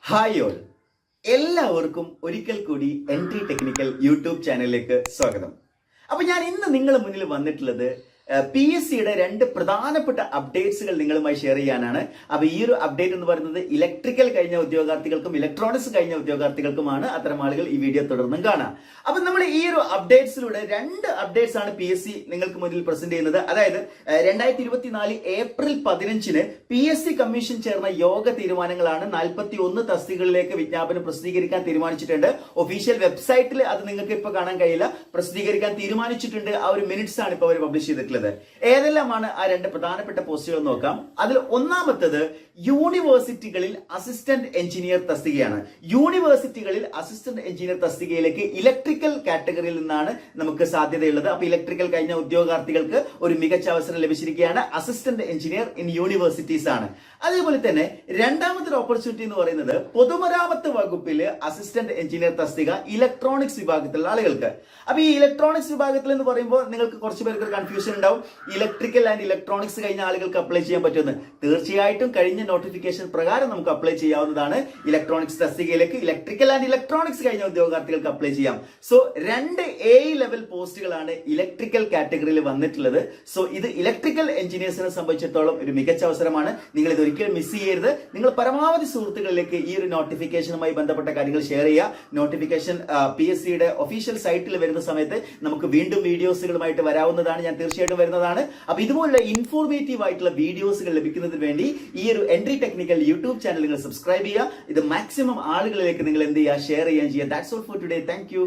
Hi all, എല്ലാവർക്കും ഒരിക്കൽ കൂടി എൻട്രി ടെക്നിക്കൽ യൂട്യൂബ് ചാനലിലേക്ക് സ്വാഗതം. അപ്പൊ ഞാൻ ഇന്ന് നിങ്ങളുടെ മുന്നിൽ വന്നിട്ടുള്ളത് PSCയുടെ രണ്ട് പ്രധാനപ്പെട്ട അപ്ഡേറ്റ്സുകൾ നിങ്ങളുമായി ഷെയർ ചെയ്യാനാണ്. അപ്പൊ ഈ ഒരു അപ്ഡേറ്റ് എന്ന് പറയുന്നത് ഇലക്ട്രിക്കൽ കഴിഞ്ഞ ഉദ്യോഗാർത്ഥികൾക്കും ഇലക്ട്രോണിക്സ് കഴിഞ്ഞ ഉദ്യോഗാർത്ഥികൾക്കുമാണ്. അത്തരം ആളുകൾ ഈ വീഡിയോ തുടർന്നും കാണാം. അപ്പൊ നമ്മൾ ഈ ഒരു അപ്ഡേറ്റ്സിലൂടെ രണ്ട് അപ്ഡേറ്റ്സ് ആണ് PSC നിങ്ങൾക്ക് മുന്നിൽ പ്രസന്റ് ചെയ്യുന്നത്. അതായത് 2024 ഏപ്രിൽ 15-ന് PSC കമ്മീഷൻ ചേർന്ന യോഗ തീരുമാനങ്ങളാണ്. 41 തസ്തികകളിലേക്ക് വിജ്ഞാപനം പ്രസിദ്ധീകരിക്കാൻ തീരുമാനിച്ചിട്ടുണ്ട്. ഒഫീഷ്യൽ വെബ്സൈറ്റിൽ അത് നിങ്ങൾക്ക് ഇപ്പൊ കാണാൻ കഴിയില്ല, പ്രസിദ്ധീകരിക്കാൻ തീരുമാനിച്ചിട്ടുണ്ട്. ആ ഒരു മിനിറ്റ്സ് ആണ് ഇപ്പൊ അവർ പബ്ലിഷ് ചെയ്തിട്ടുള്ളത്. ഏതെല്ലാമാണ് ആ രണ്ട് പ്രധാനപ്പെട്ട പോസ്റ്റുകൾ നോക്കാം. അതിൽ ഒന്നാമത്തത് യൂണിവേഴ്സിറ്റികളിൽ അസിസ്റ്റന്റ് എഞ്ചിനീയർ തസ്തികയാണ്. യൂണിവേഴ്സിറ്റികളിൽ അസിസ്റ്റന്റ് എഞ്ചിനീയർ തസ്തികയിലേക്ക് ഇലക്ട്രിക്കൽ കാറ്റഗറിയിൽ നിന്നാണ് നമുക്ക് സാധ്യതയുള്ളത്. അപ്പൊ ഇലക്ട്രിക്കൽ കഴിഞ്ഞ ഉദ്യോഗാർത്ഥികൾക്ക് ഒരു മികച്ച അവസരം ലഭിച്ചിരിക്കുകയാണ്. അസിസ്റ്റന്റ് എഞ്ചിനീയർ ഇൻ യൂണിവേഴ്സിറ്റീസ് ആണ്. അതേപോലെ തന്നെ രണ്ടാമത്തെ ഓപ്പർച്യൂണിറ്റി എന്ന് പറയുന്നത് പൊതുമരാമത്ത് വകുപ്പിൽ അസിസ്റ്റന്റ് എഞ്ചിനീയർ തസ്തിക ഇലക്ട്രോണിക്സ് വിഭാഗത്തിലുള്ള ആളുകൾക്ക്. അപ്പൊ ഈ ഇലക്ട്രോണിക്സ് വിഭാഗത്തിൽ എന്ന് പറയുമ്പോൾ നിങ്ങൾക്ക് കുറച്ച് പേർക്ക് ഒരു കൺഫ്യൂഷൻ ഉണ്ടാവും. ഇലക്ട്രിക്കൽ ആൻഡ് ഇലക്ട്രോണിക്സ് കഴിഞ്ഞ ആളുകൾക്ക് അപ്ലൈ ചെയ്യാൻ പറ്റുമെന്ന്. തീർച്ചയായിട്ടും കഴിഞ്ഞ നോട്ടിഫിക്കേഷൻ പ്രകാരം നമുക്ക് അപ്ലൈ ചെയ്യാവുന്നതാണ്. ഇലക്ട്രോണിക്സ് തസ്തികയിലേക്ക് ഇലക്ട്രിക്കൽ ആൻഡ് ഇലക്ട്രോണിക്സ് കഴിഞ്ഞ ഉദ്യോഗാർത്ഥികൾക്ക് അപ്ലൈ ചെയ്യാം. സോ രണ്ട് A ലെവൽ പോസ്റ്റുകളാണ് ഇലക്ട്രിക്കൽ കാറ്റഗറിയിൽ വന്നിട്ടുള്ളത്. സോ ഇത് ഇലക്ട്രിക്കൽ എഞ്ചിനീയേഴ്സിനെ സംബന്ധിച്ചിടത്തോളം ഒരു മികച്ച അവസരമാണ്. നിങ്ങൾ ഇത് ഒരിക്കലും മിസ് ചെയ്യരുത്. നിങ്ങൾ പരമാവധി സുഹൃത്തുക്കളിലേക്ക് ഈ ഒരു നോട്ടിഫിക്കേഷനുമായി ബന്ധപ്പെട്ട കാര്യങ്ങൾ ഷെയർ ചെയ്യുക. നോട്ടിഫിക്കേഷൻ PSCയുടെ ഒഫീഷ്യൽ സൈറ്റിൽ വരുന്ന സമയത്ത് നമുക്ക് വീണ്ടും വീഡിയോസുകളുമായിട്ട് വരാവുന്നതാണ്. ഞാൻ തീർച്ചയായിട്ടും വരുന്നതാണ്. അപ്പൊ ഇതുപോലുള്ള ഇൻഫോർമേറ്റീവ് ആയിട്ടുള്ള വീഡിയോസുകൾ ലഭിക്കുന്നതിന് വേണ്ടി ഈ ഒരു എൻട്രി ടെക്നിക്കൽ യൂട്യൂബ് ചാനൽ നിങ്ങൾ സബ്സ്ക്രൈബ് ചെയ്യുക. ഇത് മാക്സിമം ആളുകളിലേക്ക് നിങ്ങൾ എന്ത് ചെയ്യുക, ഷെയർ ചെയ്യുകയും ചെയ്യുക. That's all for today. Thank you.